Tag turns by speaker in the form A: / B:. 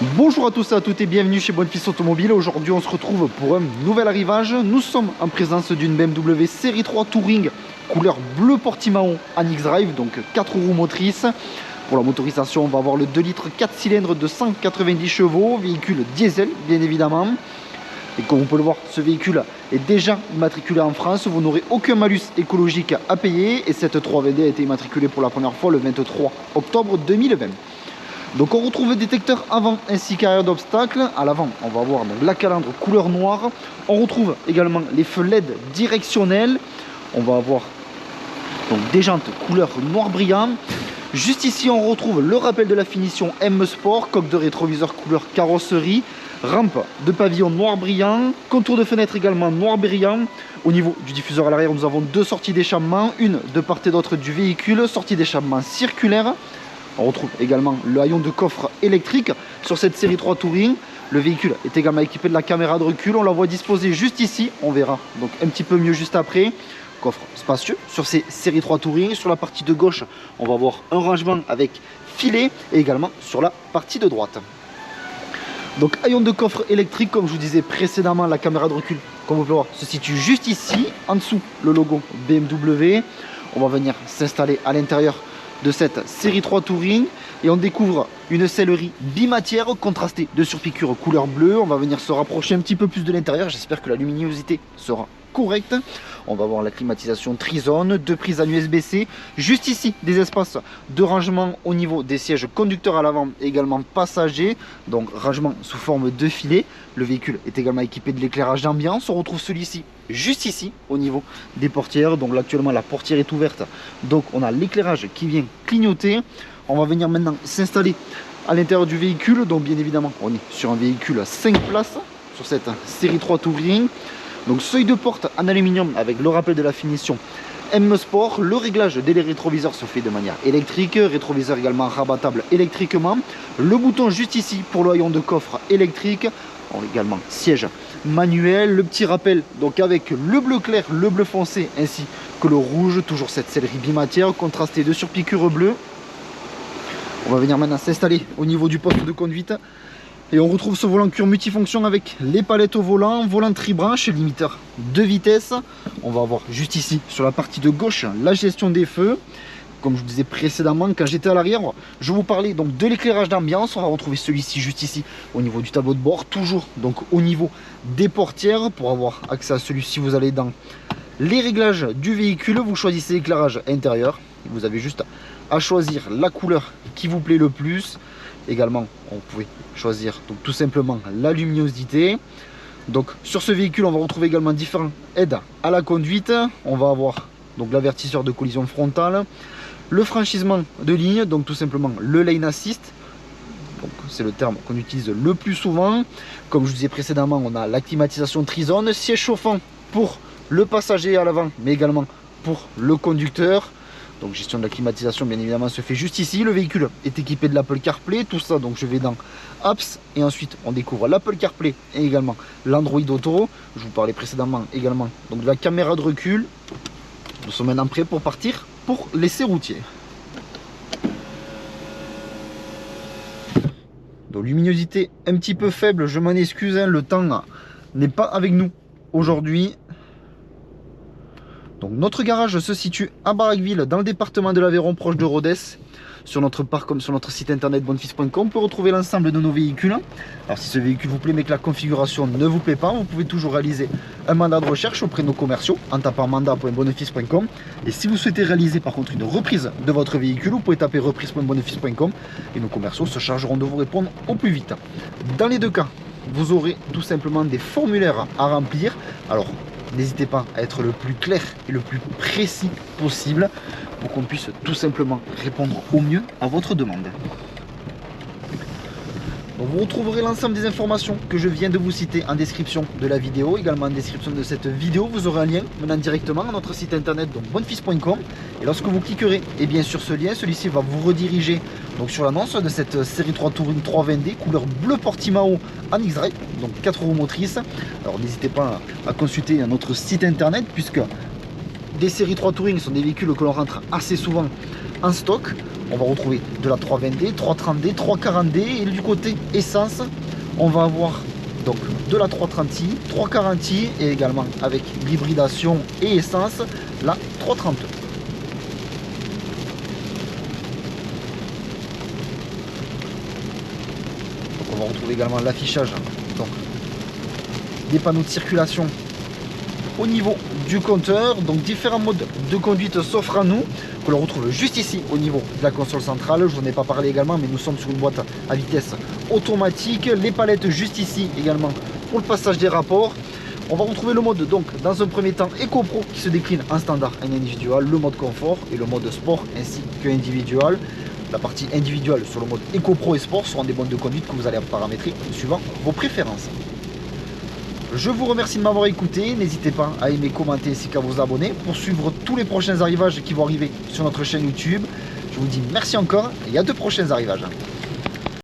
A: Bonjour à tous et à toutes et bienvenue chez Bonfils Automobile. Aujourd'hui on se retrouve pour un nouvel arrivage. Nous sommes en présence d'une BMW Série 3 Touring couleur bleu Portimao en X-Drive, donc 4 roues motrices. Pour la motorisation, on va avoir le 2 litres 4 cylindres de 190 chevaux, véhicule diesel bien évidemment. Et comme on peut le voir, ce véhicule est déjà immatriculé en France. Vous n'aurez aucun malus écologique à payer et cette 3VD a été immatriculée pour la première fois le 23 octobre 2020. Donc on retrouve le détecteur avant ainsi qu'arrière d'obstacles. À l'avant, on va avoir donc la calandre couleur noire. On retrouve également les feux LED directionnels. On va avoir donc des jantes couleur noir brillant. Juste ici, on retrouve le rappel de la finition M Sport, coque de rétroviseur couleur carrosserie, rampe de pavillon noir brillant, contour de fenêtre également noir brillant. Au niveau du diffuseur à l'arrière, nous avons deux sorties d'échappement, une de part et d'autre du véhicule, sortie d'échappement circulaire. On retrouve également le haillon de coffre électrique sur cette série 3 Touring. Le véhicule est également équipé de la caméra de recul. On la voit disposée juste ici. On verra donc un petit peu mieux juste après. Coffre spacieux sur ces séries 3 Touring. Sur la partie de gauche, on va avoir un rangement avec filet et également sur la partie de droite. Donc haillon de coffre électrique, comme je vous disais précédemment, la caméra de recul, comme vous pouvez voir, se situe juste ici. En dessous, le logo BMW. On va venir s'installer à l'intérieur de cette série 3 Touring et on découvre une sellerie bimatière contrastée de surpiqûre couleur bleue. On va venir se rapprocher un petit peu plus de l'intérieur. J'espère que la luminosité sera correcte. On va voir la climatisation Trizone, deux prises en USB-C. Juste ici, des espaces de rangement au niveau des sièges conducteurs à l'avant et également passagers. Donc rangement sous forme de filet. Le véhicule est également équipé de l'éclairage d'ambiance. On retrouve celui-ci juste ici au niveau des portières. Donc là, actuellement la portière est ouverte. Donc on a l'éclairage qui vient clignoter. On va venir maintenant s'installer à l'intérieur du véhicule. Donc bien évidemment, on est sur un véhicule 5 places sur cette série 3 Touring. Donc seuil de porte en aluminium avec le rappel de la finition M Sport. Le réglage des rétroviseurs se fait de manière électrique. Rétroviseur également rabattable électriquement. Le bouton juste ici pour le haillon de coffre électrique. On a également siège manuel. Le petit rappel donc avec le bleu clair, le bleu foncé ainsi que le rouge. Toujours cette sellerie bimatière contrastée de surpiqûre bleue. On va venir maintenant s'installer au niveau du poste de conduite. Et on retrouve ce volant cuir multifonction avec les palettes au volant, volant tribranche, limiteur de vitesse. On va avoir juste ici, sur la partie de gauche, la gestion des feux. Comme je vous disais précédemment, quand j'étais à l'arrière, je vous parlais donc de l'éclairage d'ambiance. On va retrouver celui-ci juste ici, au niveau du tableau de bord. Toujours donc au niveau des portières. Pour avoir accès à celui-ci, vous allez dans les réglages du véhicule. Vous choisissez l'éclairage intérieur. Vous avez juste à choisir la couleur qui vous plaît le plus. Également, on pouvait choisir donc tout simplement la luminosité. Donc sur ce véhicule, on va retrouver également différentes aides à la conduite. On va avoir donc l'avertisseur de collision frontale, le franchissement de ligne, donc tout simplement le lane assist. Donc c'est le terme qu'on utilise le plus souvent. Comme je vous disais précédemment, on a la climatisation Trizone, siège chauffant pour le passager à l'avant, mais également pour le conducteur. Donc gestion de la climatisation bien évidemment se fait juste ici. Le véhicule est équipé de l'Apple CarPlay. Tout ça donc je vais dans Apps et ensuite on découvre l'Apple CarPlay et également l'Android Auto. Je vous parlais précédemment également donc de la caméra de recul. Nous sommes maintenant prêts pour partir pour l'essai routier. Donc luminosité un petit peu faible, je m'en excuse, hein, le temps n'est pas avec nous aujourd'hui. Donc notre garage se situe à Baraqueville dans le département de l'Aveyron, proche de Rodez. Sur notre parc comme sur notre site internet bonfils.com, on peut retrouver l'ensemble de nos véhicules. Alors si ce véhicule vous plaît mais que la configuration ne vous plaît pas, vous pouvez toujours réaliser un mandat de recherche auprès de nos commerciaux en tapant mandat.bonfils.com. Et si vous souhaitez réaliser par contre une reprise de votre véhicule, vous pouvez taper reprise.bonfils.com et nos commerciaux se chargeront de vous répondre au plus vite. Dans les deux cas, vous aurez tout simplement des formulaires à remplir. Alors n'hésitez pas à être le plus clair et le plus précis possible pour qu'on puisse tout simplement répondre au mieux à votre demande. Donc vous retrouverez l'ensemble des informations que je viens de vous citer en description de la vidéo. Également en description de cette vidéo, vous aurez un lien menant directement à notre site internet, donc bonfils.com. Et lorsque vous cliquerez sur ce lien, celui-ci va vous rediriger donc sur l'annonce de cette série 3 Touring 320D couleur bleu Portimao en X-Drive, donc 4 roues motrices. Alors n'hésitez pas à consulter notre site internet puisque des séries 3 Touring sont des véhicules que l'on rentre assez souvent en stock. on va retrouver de la 320D, 330D, 340D. Et du côté essence, on va avoir donc de la 330i, 340i et également avec l'hybridation et essence, la 330. Donc on va retrouver également l'affichage donc des panneaux de circulation au niveau du compteur, donc différents modes de conduite s'offrent à nous, que l'on retrouve juste ici au niveau de la console centrale. Je n'en ai pas parlé également, mais nous sommes sur une boîte à vitesse automatique, les palettes juste ici également pour le passage des rapports. On va retrouver le mode donc dans un premier temps Eco Pro qui se décline en standard et en individual, le mode confort et le mode sport ainsi que individual. La partie individuelle sur le mode Eco Pro et sport seront des modes de conduite que vous allez paramétrer suivant vos préférences. Je vous remercie de m'avoir écouté, n'hésitez pas à aimer, commenter ainsi qu'à vous abonner pour suivre tous les prochains arrivages qui vont arriver sur notre chaîne YouTube. Je vous dis merci encore et à de prochains arrivages.